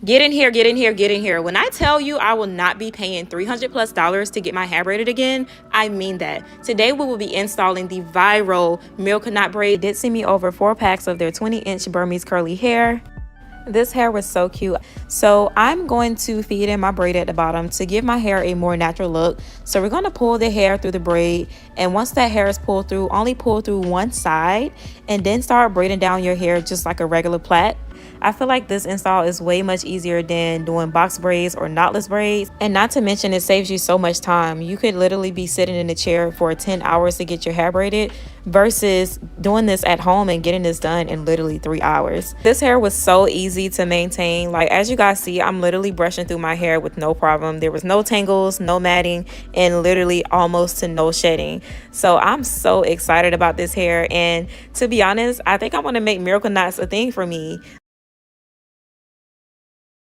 Get in here, get in here, get in here. When I tell you I will not be paying $300+ to get my hair braided again, I mean that. Today we will be installing the viral milk knot braid. They did send me over 4 packs of their 20-inch Burmese curly hair. This hair was so cute. So I'm going to feed in my braid at the bottom to give my hair a more natural look. So we're going to pull the hair through the braid, and once that hair is pulled through, only pull through one side and then start braiding down your hair just like a regular plait. I feel like this install is way much easier than doing box braids or knotless braids, and not to mention it saves you so much time. You could literally be sitting in a chair for 10 hours to get your hair braided versus doing this at home and getting this done in literally 3 hours. This hair was so easy to maintain. Like, as you guys see, I'm literally brushing through my hair with no problem. There was no tangles, no matting, and literally almost to no shedding. So I'm so excited about this hair, and to be honest, I think I want to make miracle knots a thing for me.